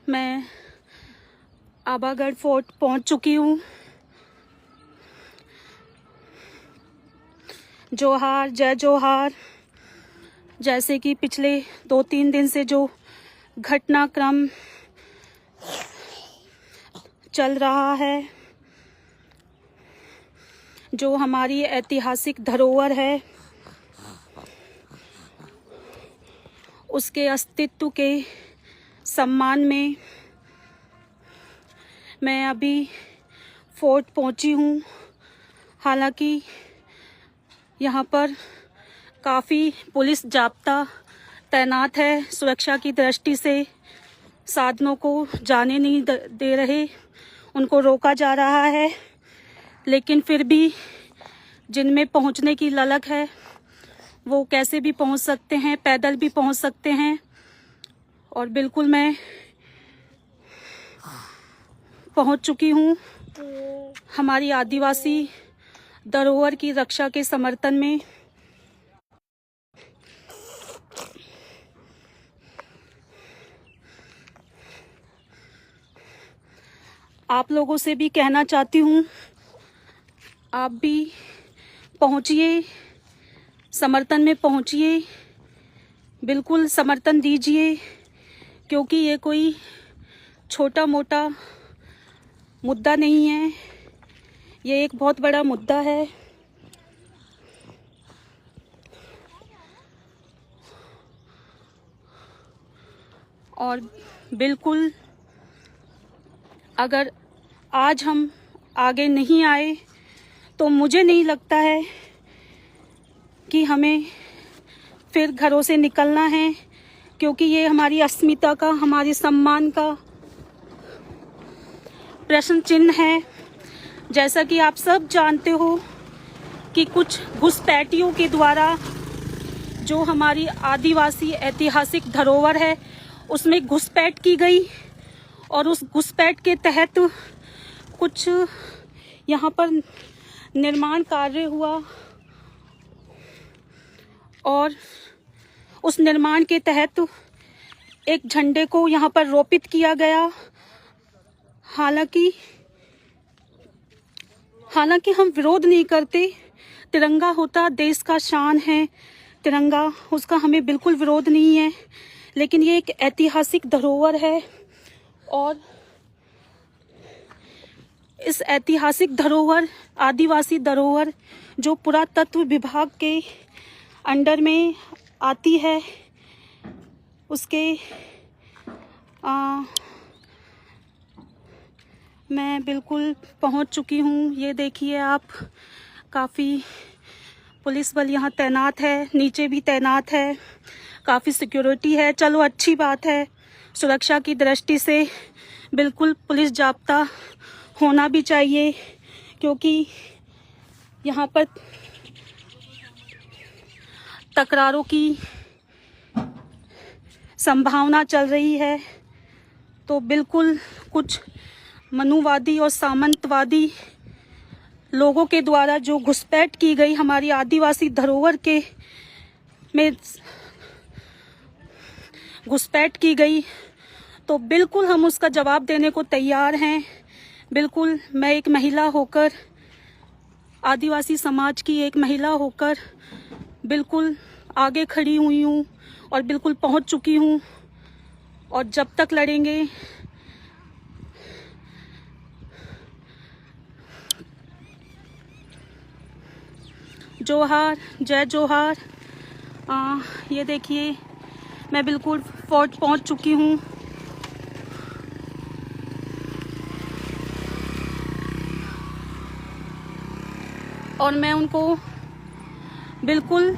मैं आबागढ़ फोर्ट पहुंच चुकी हूँ। जोहार, जय जोहार। जैसे कि पिछले 2-3 दिन से जो घटनाक्रम चल रहा है, जो हमारी ऐतिहासिक धरोहर है, उसके अस्तित्व के सम्मान में मैं अभी फोर्ट पहुंची हूं। हालांकि यहाँ पर काफ़ी पुलिस जाब्ता तैनात है। सुरक्षा की दृष्टि से साधनों को जाने नहीं दे रहे, उनको रोका जा रहा है। लेकिन फिर भी जिनमें पहुंचने की ललक है वो कैसे भी पहुंच सकते हैं, पैदल भी पहुंच सकते हैं। और बिल्कुल मैं पहुंच चुकी हूं हमारी आदिवासी धरोहर की रक्षा के समर्थन में। आप लोगों से भी कहना चाहती हूँ, आप भी पहुँचिए, समर्थन में पहुँचिए, बिल्कुल समर्थन दीजिए, क्योंकि ये कोई छोटा मोटा मुद्दा नहीं है, ये एक बहुत बड़ा मुद्दा है। और बिल्कुल अगर आज हम आगे नहीं आए तो मुझे नहीं लगता है कि हमें फिर घरों से निकलना है, क्योंकि ये हमारी अस्मिता का, हमारे सम्मान का प्रश्न चिन्ह है। जैसा कि आप सब जानते हो कि कुछ घुसपैठियों के द्वारा जो हमारी आदिवासी ऐतिहासिक धरोहर है उसमें घुसपैठ की गई, और उस घुसपैठ के तहत कुछ यहाँ पर निर्माण कार्य हुआ, और उस निर्माण के तहत एक झंडे को यहाँ पर रोपित किया गया। हालांकि हम विरोध नहीं करते, तिरंगा होता देश का शान है, तिरंगा उसका हमें बिल्कुल विरोध नहीं है। लेकिन ये एक ऐतिहासिक धरोहर है, और इस ऐतिहासिक धरोहर, आदिवासी धरोहर जो पुरातत्व विभाग के अंडर में आती है, उसके मैं बिल्कुल पहुंच चुकी हूं। ये देखिए आप, काफ़ी पुलिस बल यहाँ तैनात है, नीचे भी तैनात है, काफ़ी सिक्योरिटी है। चलो अच्छी बात है, सुरक्षा की दृष्टि से बिल्कुल पुलिस जाब्ता होना भी चाहिए, क्योंकि यहाँ पर तकरारों की संभावना चल रही है। तो बिल्कुल कुछ मनुवादी और सामंतवादी लोगों के द्वारा जो घुसपैठ की गई हमारी आदिवासी धरोहर के में घुसपैठ की गई, तो बिल्कुल हम उसका जवाब देने को तैयार हैं। बिल्कुल मैं एक महिला होकर, आदिवासी समाज की एक महिला होकर बिल्कुल आगे खड़ी हुई हूँ और बिल्कुल पहुँच चुकी हूँ। और जब तक लड़ेंगे, जोहार, जय जोहार। ये देखिए मैं बिल्कुल फोर्ट पहुंच चुकी हूँ। और मैं उनको बिल्कुल,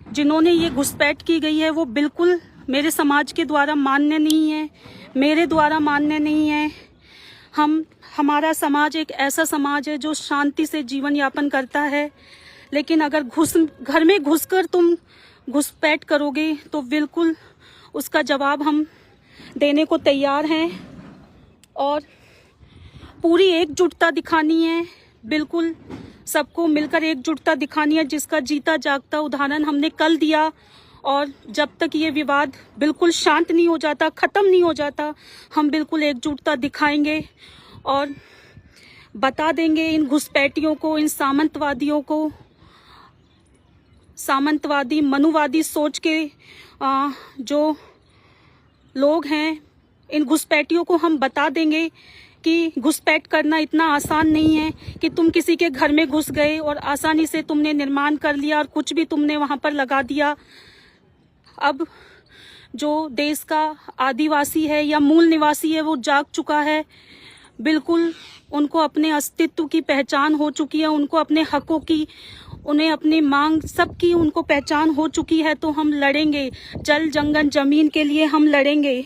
जिन्होंने ये घुसपैठ की गई है, वो बिल्कुल मेरे समाज के द्वारा मान्य नहीं है, मेरे द्वारा मान्य नहीं है। हमारा समाज एक ऐसा समाज है जो शांति से जीवन यापन करता है। लेकिन अगर घर में घुसकर तुम घुसपैठ करोगे तो बिल्कुल उसका जवाब हम देने को तैयार हैं। और पूरी एकजुटता दिखानी है, बिल्कुल सबको मिलकर एकजुटता दिखानी है, जिसका जीता जागता उदाहरण हमने कल दिया। और जब तक ये विवाद बिल्कुल शांत नहीं हो जाता, ख़त्म नहीं हो जाता, हम बिल्कुल एकजुटता दिखाएंगे और बता देंगे इन घुसपैठियों को, इन सामंतवादियों को, सामंतवादी मनुवादी सोच के जो लोग हैं, इन घुसपैठियों को हम बता देंगे कि घुसपैठ करना इतना आसान नहीं है कि तुम किसी के घर में घुस गए और आसानी से तुमने निर्माण कर लिया और कुछ भी तुमने वहां पर लगा दिया। अब जो देश का आदिवासी है या मूल निवासी है वो जाग चुका है, बिल्कुल उनको अपने अस्तित्व की पहचान हो चुकी है, उनको अपने हकों की, उन्हें अपनी मांग सबकी उनको पहचान हो चुकी है। तो हम लड़ेंगे, जल जंगल जमीन के लिए हम लड़ेंगे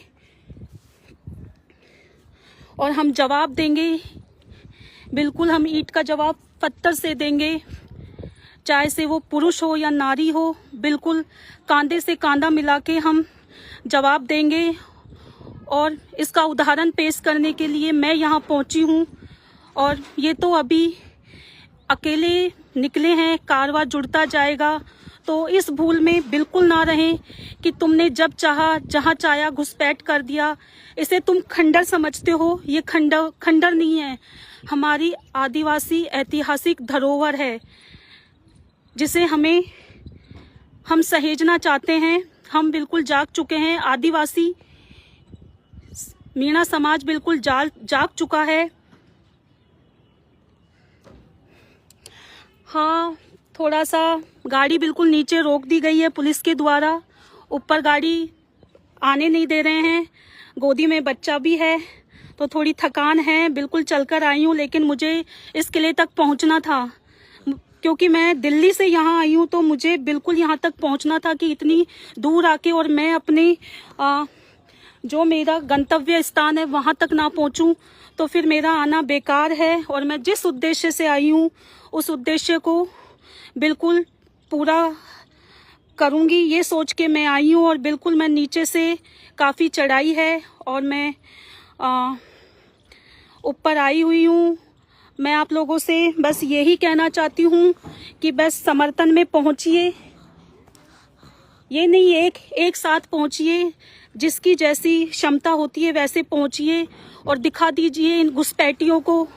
और हम जवाब देंगे। बिल्कुल हम ईंट का जवाब पत्थर से देंगे, चाहे से वो पुरुष हो या नारी हो, बिल्कुल कांधे से कांधा मिला के हम जवाब देंगे। और इसका उदाहरण पेश करने के लिए मैं यहाँ पहुँची हूँ और ये तो अभी अकेले निकले हैं, कारवां जुड़ता जाएगा। तो इस भूल में बिल्कुल ना रहें कि तुमने जब चाहा जहां चाहा घुसपैठ कर दिया। इसे तुम खंडर समझते हो, ये खंडर नहीं है, हमारी आदिवासी ऐतिहासिक धरोहर है जिसे हम सहेजना चाहते हैं। हम बिल्कुल जाग चुके हैं, आदिवासी मीणा समाज बिल्कुल जाग चुका है। हाँ, थोड़ा सा गाड़ी बिल्कुल नीचे रोक दी गई है पुलिस के द्वारा, ऊपर गाड़ी आने नहीं दे रहे हैं। गोदी में बच्चा भी है तो थोड़ी थकान है, बिल्कुल चलकर आई हूँ, लेकिन मुझे इस किले तक पहुँचना था क्योंकि मैं दिल्ली से यहाँ आई हूँ, तो मुझे बिल्कुल यहाँ तक पहुँचना था कि इतनी दूर आके और मैं अपने जो मेरा गंतव्य स्थान है वहाँ तक ना पहुँचूँ तो फिर मेरा आना बेकार है। और मैं जिस उद्देश्य से आई हूँ उस उद्देश्य को बिल्कुल पूरा करूँगी, ये सोच के मैं आई हूँ। और बिल्कुल मैं नीचे से काफ़ी चढ़ाई है और मैं ऊपर आई हुई हूँ। मैं आप लोगों से बस यही कहना चाहती हूँ कि बस समर्थन में पहुँचिए, ये नहीं एक साथ पहुँचिए, जिसकी जैसी क्षमता होती है वैसे पहुँचिए और दिखा दीजिए इन घुसपैठियों को,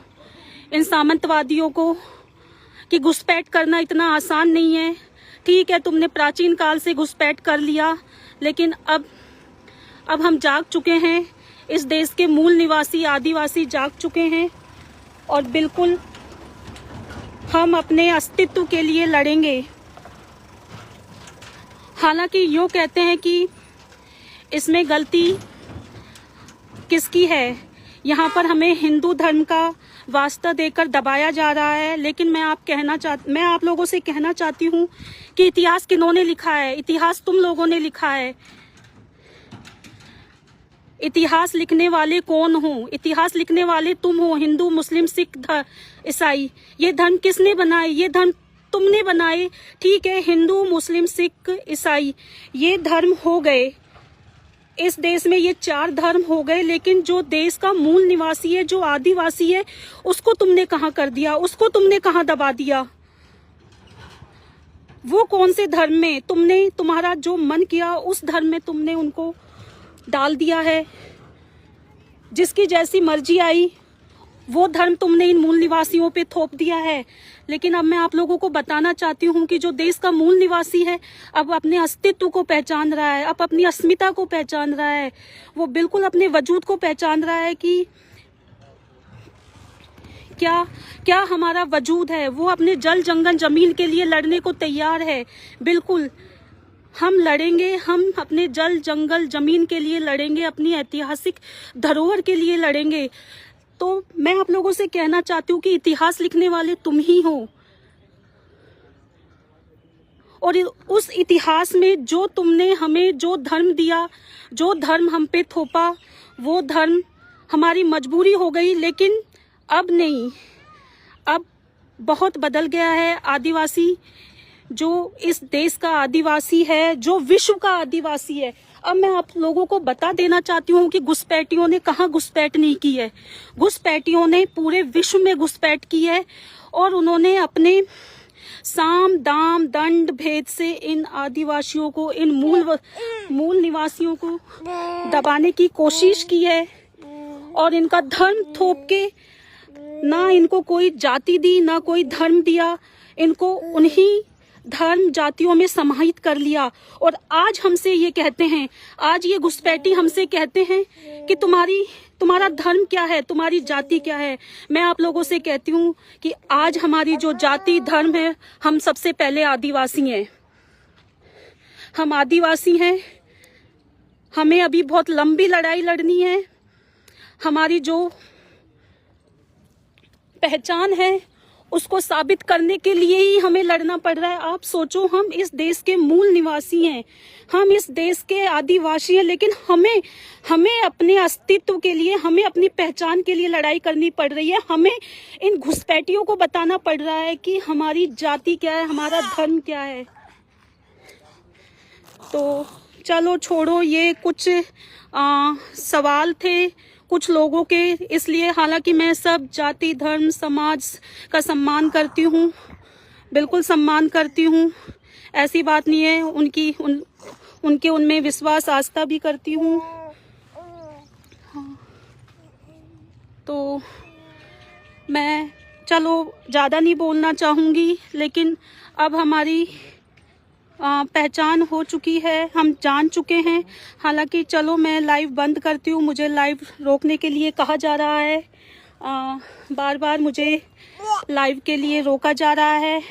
इन सामंतवादियों को कि घुसपैठ करना इतना आसान नहीं है। ठीक है, तुमने प्राचीन काल से घुसपैठ कर लिया, लेकिन अब हम जाग चुके हैं, इस देश के मूल निवासी आदिवासी जाग चुके हैं और बिल्कुल हम अपने अस्तित्व के लिए लड़ेंगे। हालांकि यूँ कहते हैं कि इसमें गलती किसकी है, यहाँ पर हमें हिंदू धर्म का वास्ता देकर दबाया जा रहा है। लेकिन मैं आप लोगों से कहना चाहती हूँ कि इतिहास किन्होंने लिखा है? इतिहास तुम लोगों ने लिखा है। इतिहास लिखने वाले कौन हो? इतिहास लिखने वाले तुम हो, हिंदू मुस्लिम सिख ईसाई। ये धर्म किसने बनाए? ये धर्म तुमने बनाए। ठीक है, हिंदू मुस्लिम सिख ईसाई ये धर्म हो गए, इस देश में ये 4 धर्म हो गए, लेकिन जो देश का मूल निवासी है, जो आदिवासी है, उसको तुमने कहाँ कर दिया? उसको तुमने कहाँ दबा दिया? वो कौन से धर्म में तुम्हारा जो मन किया उस धर्म में तुमने उनको डाल दिया है। जिसकी जैसी मर्जी आई वो धर्म तुमने इन मूल निवासियों पे थोप दिया है। लेकिन अब मैं आप लोगों को बताना चाहती हूँ कि जो देश का मूल निवासी है अब अपने अस्तित्व को पहचान रहा है, अब अपनी अस्मिता को पहचान रहा है, वो बिल्कुल अपने वजूद को पहचान रहा है कि क्या हमारा वजूद है। वो अपने जल जंगल जमीन के लिए लड़ने को तैयार है। बिल्कुल हम लड़ेंगे, हम अपने जल जंगल जमीन के लिए लड़ेंगे, अपनी ऐतिहासिक धरोहर के लिए लड़ेंगे। तो मैं आप लोगों से कहना चाहती हूँ कि इतिहास लिखने वाले तुम ही हो और उस इतिहास में जो तुमने हमें जो धर्म दिया, जो धर्म हम पे थोपा, वो धर्म हमारी मजबूरी हो गई। लेकिन अब नहीं, अब बहुत बदल गया है। आदिवासी जो इस देश का आदिवासी है, जो विश्व का आदिवासी है। अब मैं आप लोगों को बता देना चाहती हूँ कि घुसपैठियों ने कहाँ घुसपैठ नहीं की है। घुसपैठियों ने पूरे विश्व में घुसपैठ की है और उन्होंने अपने साम दाम दंड भेद से इन आदिवासियों को, इन मूल निवासियों को दबाने की कोशिश की है और इनका धर्म थोप के ना इनको कोई जाति दी ना कोई धर्म दिया, इनको उन्हीं धर्म जातियों में समाहित कर लिया। और आज हमसे ये कहते हैं, आज ये घुसपैठी हमसे कहते हैं कि तुम्हारा धर्म क्या है, तुम्हारी जाति क्या है। मैं आप लोगों से कहती हूँ कि आज हमारी जो जाति धर्म है, हम सबसे पहले आदिवासी हैं। हम आदिवासी हैं, हमें अभी बहुत लंबी लड़ाई लड़नी है। हमारी जो पहचान है उसको साबित करने के लिए ही हमें लड़ना पड़ रहा है। आप सोचो, हम इस देश के मूल निवासी हैं, हम इस देश के आदिवासी हैं, लेकिन हमें अपने अस्तित्व के लिए, हमें अपनी पहचान के लिए लड़ाई करनी पड़ रही है। हमें इन घुसपैठियों को बताना पड़ रहा है कि हमारी जाति क्या है, हमारा धर्म क्या है। तो चलो छोड़ो, ये कुछ सवाल थे कुछ लोगों के, इसलिए हालांकि मैं सब जाति धर्म समाज का सम्मान करती हूँ, बिल्कुल सम्मान करती हूँ, ऐसी बात नहीं है। उनके उनमें विश्वास आस्था भी करती हूँ। हाँ। तो मैं चलो ज़्यादा नहीं बोलना चाहूँगी, लेकिन अब हमारी पहचान हो चुकी है, हम जान चुके हैं। हालांकि चलो मैं लाइव बंद करती हूँ, मुझे लाइव रोकने के लिए कहा जा रहा है, बार बार मुझे लाइव के लिए रोका जा रहा है।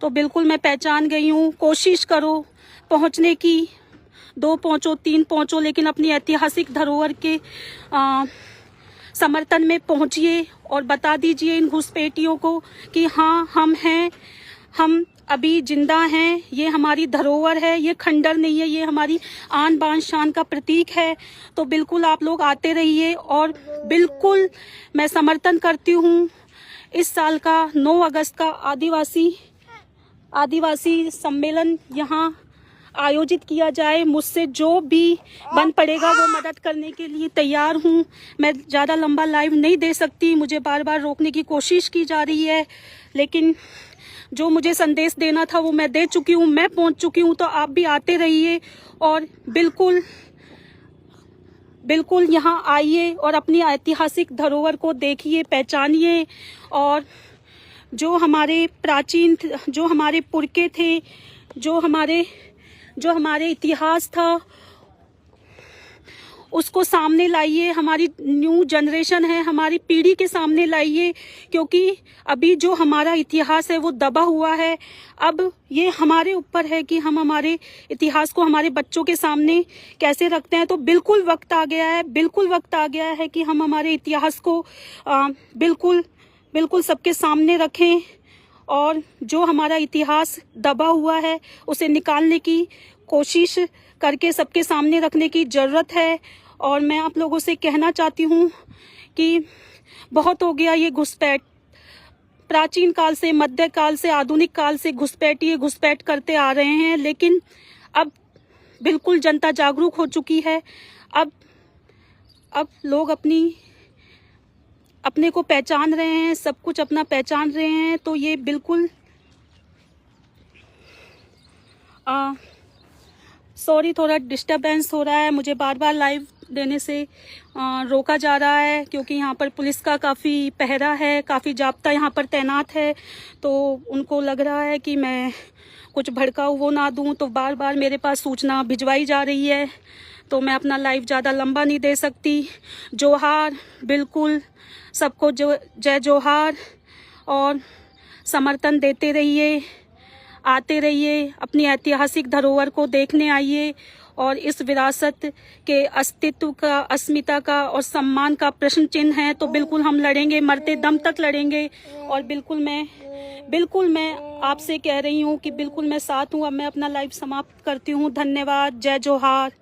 तो बिल्कुल मैं पहचान गई हूँ। कोशिश करो पहुँचने की, 2 पहुँचो 3 पहुँचो, लेकिन अपनी ऐतिहासिक धरोहर के समर्थन में पहुँचिए और बता दीजिए इन घुसपैठियों को कि हाँ, हम हैं, हम अभी जिंदा हैं, ये हमारी धरोहर है, ये खंडर नहीं है, ये हमारी आन बान शान का प्रतीक है। तो बिल्कुल आप लोग आते रहिए और बिल्कुल मैं समर्थन करती हूँ इस साल का 9 अगस्त का आदिवासी सम्मेलन यहाँ आयोजित किया जाए। मुझसे जो भी बन पड़ेगा वो मदद करने के लिए तैयार हूँ। मैं ज़्यादा लंबा लाइव नहीं दे सकती, मुझे बार बार रोकने की कोशिश की जा रही है, लेकिन जो मुझे संदेश देना था वो मैं दे चुकी हूँ, मैं पहुँच चुकी हूँ। तो आप भी आते रहिए और बिल्कुल यहाँ आइए और अपनी ऐतिहासिक धरोहर को देखिए, पहचानिए। और जो हमारे प्राचीन, जो हमारे पुरखे थे, जो हमारे इतिहास था, उसको सामने लाइए। हमारी न्यू जनरेशन है, हमारी पीढ़ी के सामने लाइए, क्योंकि अभी जो हमारा इतिहास है वो दबा हुआ है। अब ये हमारे ऊपर है कि हम हमारे इतिहास को हमारे बच्चों के सामने कैसे रखते हैं। तो बिल्कुल वक्त आ गया है कि हम हमारे इतिहास को बिल्कुल सबके सामने रखें और जो हमारा इतिहास दबा हुआ है उसे निकालने की कोशिश करके सबके सामने रखने की ज़रूरत है। और मैं आप लोगों से कहना चाहती हूँ कि बहुत हो गया ये घुसपैठ, प्राचीन काल से, मध्यकाल से, आधुनिक काल से घुसपैठ करते आ रहे हैं, लेकिन अब बिल्कुल जनता जागरूक हो चुकी है। अब लोग अपने को पहचान रहे हैं, सब कुछ अपना पहचान रहे हैं। तो ये बिल्कुल सॉरी, थोड़ा डिस्टरबेंस हो रहा है, मुझे बार बार लाइव देने से रोका जा रहा है, क्योंकि यहाँ पर पुलिस का काफ़ी पहरा है, काफ़ी जाब्ता यहाँ पर तैनात है। तो उनको लग रहा है कि मैं कुछ भड़काऊ वो ना दूँ, तो बार बार मेरे पास सूचना भिजवाई जा रही है। तो मैं अपना लाइव ज़्यादा लंबा नहीं दे सकती। जोहार, बिल्कुल सबको जय जोहार, और समर्थन देते रहिए, आते रहिए, अपनी ऐतिहासिक धरोहर को देखने आइए और इस विरासत के अस्तित्व का, अस्मिता का और सम्मान का प्रश्न चिन्ह है। तो बिल्कुल हम लड़ेंगे, मरते दम तक लड़ेंगे। और बिल्कुल मैं आपसे कह रही हूँ कि बिल्कुल मैं साथ हूँ। अब मैं अपना लाइव समाप्त करती हूँ। धन्यवाद, जय जोहार।